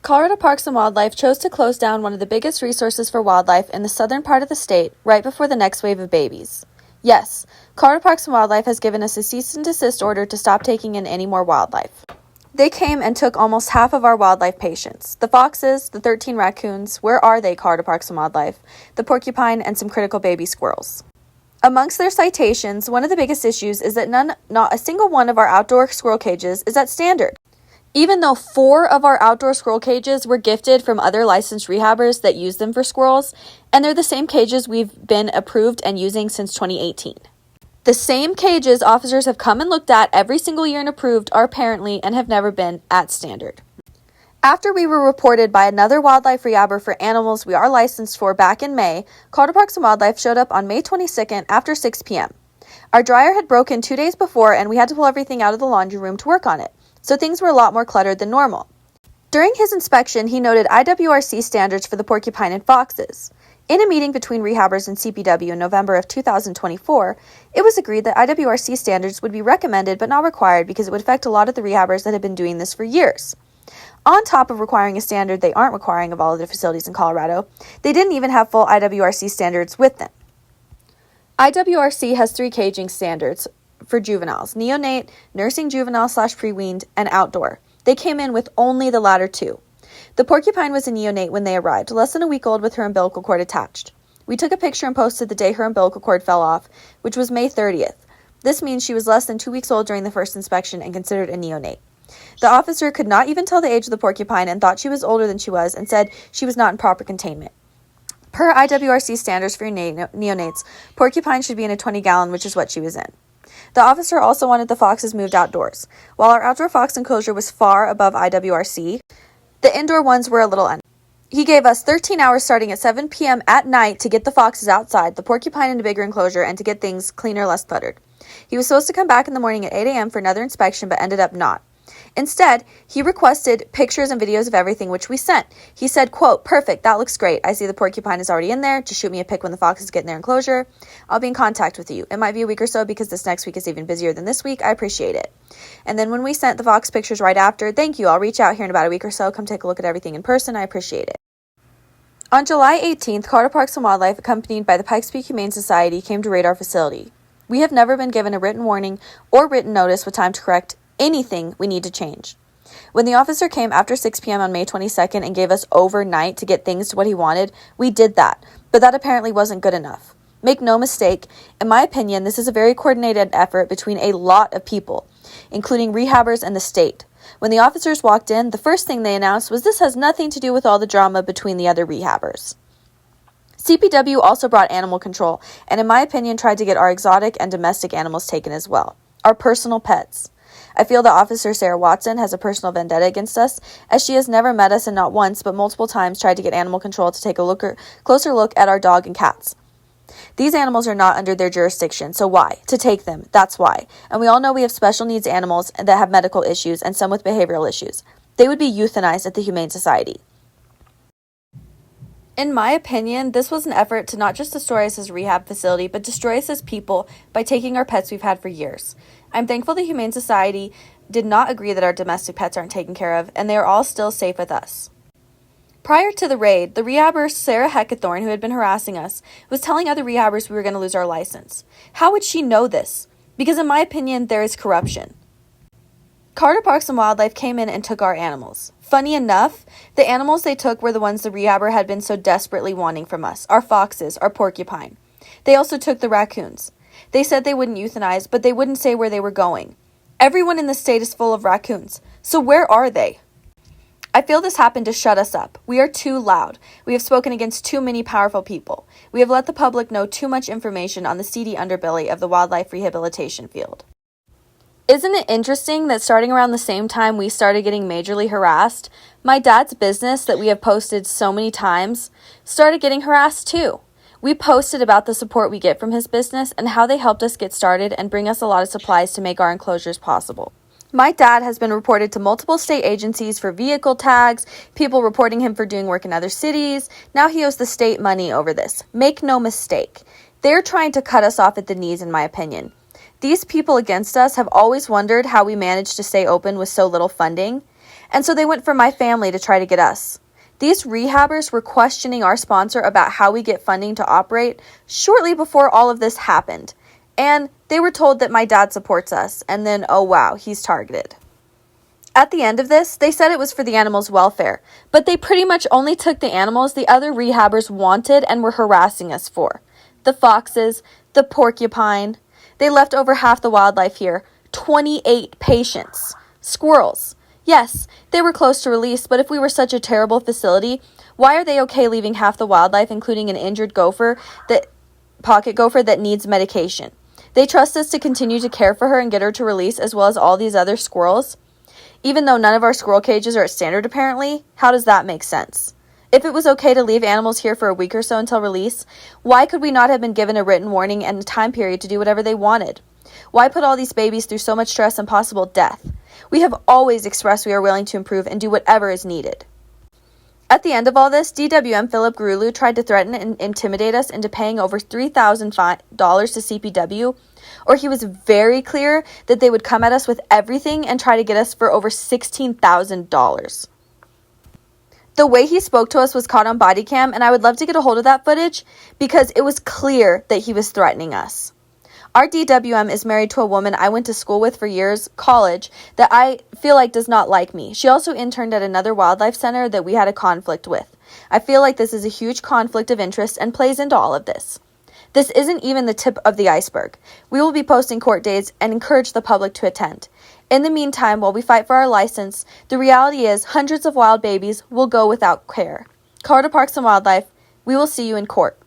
Colorado Parks and Wildlife chose to close down one of the biggest resources for wildlife in the southern part of the state right before the next wave of babies. Yes, Colorado Parks and Wildlife has given us a cease and desist order to stop taking in any more wildlife. They came and took almost half of our wildlife patients. The foxes, the 13 raccoons, where are they, Colorado Parks and Wildlife? The porcupine, and some critical baby squirrels. Amongst their citations, one of the biggest issues is that not a single one of our outdoor squirrel cages is at standard. Even though 4 of our outdoor squirrel cages were gifted from other licensed rehabbers that use them for squirrels, and they're the same cages we've been approved and using since 2018. The same cages officers have come and looked at every single year and approved are apparently and have never been at standard. After we were reported by another wildlife rehabber for animals we are licensed for back in May, Colorado Parks and Wildlife showed up on May 22nd after 6 p.m. Our dryer had broken 2 days before and we had to pull everything out of the laundry room to work on it, so things were a lot more cluttered than normal. During his inspection, he noted IWRC standards for the porcupine and foxes. In a meeting between rehabbers and CPW in November of 2024, it was agreed that IWRC standards would be recommended but not required because it would affect a lot of the rehabbers that had been doing this for years. On top of requiring a standard they aren't requiring of all of the facilities in Colorado, they didn't even have full IWRC standards with them. IWRC has 3 caging standards for juveniles: neonate, nursing juvenile / pre-weaned, and outdoor. They came in with only the latter 2. The porcupine was a neonate when they arrived, less than a week old with her umbilical cord attached. We took a picture and posted the day her umbilical cord fell off, which was May 30th. This means she was less than 2 weeks old during the first inspection and considered a neonate. The officer could not even tell the age of the porcupine and thought she was older than she was and said she was not in proper containment. Per IWRC standards for neonates, porcupine should be in a 20-gallon, which is what she was in. The officer also wanted the foxes moved outdoors. While our outdoor fox enclosure was far above IWRC, the indoor ones were a little under. He gave us 13 hours starting at 7 p.m. at night to get the foxes outside, the porcupine in a bigger enclosure, and to get things cleaner, less cluttered. He was supposed to come back in the morning at 8 a.m. for another inspection, but ended up not. Instead, he requested pictures and videos of everything, which we sent. He said, quote, "Perfect, that looks great. I see the porcupine is already in there. Just shoot me a pic when the foxes get in their enclosure. I'll be in contact with you. It might be a week or so because this next week is even busier than this week. I appreciate it." And then when we sent the fox pictures right after, "Thank you. I'll reach out here in about a week or so. Come take a look at everything in person. I appreciate it." On July 18th, Colorado Parks and Wildlife, accompanied by the Pikes Peak Humane Society, came to raid our facility. We have never been given a written warning or written notice with time to correct anything we need to change. When the officer came after 6 p.m. on May 22nd and gave us overnight to get things to what he wanted, we did that, but that apparently wasn't good enough. Make no mistake, in my opinion, this is a very coordinated effort between a lot of people, including rehabbers and the state. When the officers walked in, the first thing they announced was this has nothing to do with all the drama between the other rehabbers. CPW also brought animal control, and in my opinion tried to get our exotic and domestic animals taken as well, our personal pets. I feel that Officer Sarah Watson has a personal vendetta against us, as she has never met us and not once, but multiple times tried to get animal control to take a closer look at our dog and cats. These animals are not under their jurisdiction, so why? To take them, that's why. And we all know we have special needs animals that have medical issues and some with behavioral issues. They would be euthanized at the Humane Society. In my opinion, this was an effort to not just destroy us as a rehab facility, but destroy us as people by taking our pets we've had for years. I'm thankful the Humane Society did not agree that our domestic pets aren't taken care of, and they are all still safe with us. Prior to the raid, the rehabber Sarah Heckathorn, who had been harassing us, was telling other rehabbers we were going to lose our license. How would she know this? Because in my opinion, there is corruption. Colorado Parks and Wildlife came in and took our animals. Funny enough, the animals they took were the ones the rehabber had been so desperately wanting from us, our foxes, our porcupine. They also took the raccoons. They said they wouldn't euthanize, but they wouldn't say where they were going. Everyone in the state is full of raccoons, so where are they? I feel this happened to shut us up. We are too loud. We have spoken against too many powerful people. We have let the public know too much information on the seedy underbelly of the wildlife rehabilitation field. Isn't it interesting that starting around the same time we started getting majorly harassed, my dad's business that we have posted so many times started getting harassed too. We posted about the support we get from his business and how they helped us get started and bring us a lot of supplies to make our enclosures possible. My dad has been reported to multiple state agencies for vehicle tags, people reporting him for doing work in other cities. Now he owes the state money over this. Make no mistake. They're trying to cut us off at the knees, in my opinion. These people against us have always wondered how we managed to stay open with so little funding. And so they went for my family to try to get us. These rehabbers were questioning our sponsor about how we get funding to operate shortly before all of this happened. And they were told that my dad supports us, and then, oh wow, he's targeted. At the end of this, they said it was for the animals' welfare, but they pretty much only took the animals the other rehabbers wanted and were harassing us for. The foxes, the porcupine. They left over half the wildlife here, 28 patients. Squirrels. Yes, they were close to release, but if we were such a terrible facility, why are they okay leaving half the wildlife, including an injured pocket gopher that needs medication? They trust us to continue to care for her and get her to release, as well as all these other squirrels. Even though none of our squirrel cages are at standard apparently, how does that make sense? If it was okay to leave animals here for a week or so until release, why could we not have been given a written warning and a time period to do whatever they wanted? Why put all these babies through so much stress and possible death? We have always expressed we are willing to improve and do whatever is needed. At the end of all this, DWM Philip Gurulu tried to threaten and intimidate us into paying over $3,000 to CPW, or he was very clear that they would come at us with everything and try to get us for over $16,000. The way he spoke to us was caught on body cam, and I would love to get a hold of that footage because it was clear that he was threatening us. Our DWM is married to a woman I went to school with for years, college, that I feel like does not like me. She also interned at another wildlife center that we had a conflict with. I feel like this is a huge conflict of interest and plays into all of this. This isn't even the tip of the iceberg. We will be posting court dates and encourage the public to attend. In the meantime, while we fight for our license, the reality is hundreds of wild babies will go without care. Colorado Parks and Wildlife, we will see you in court.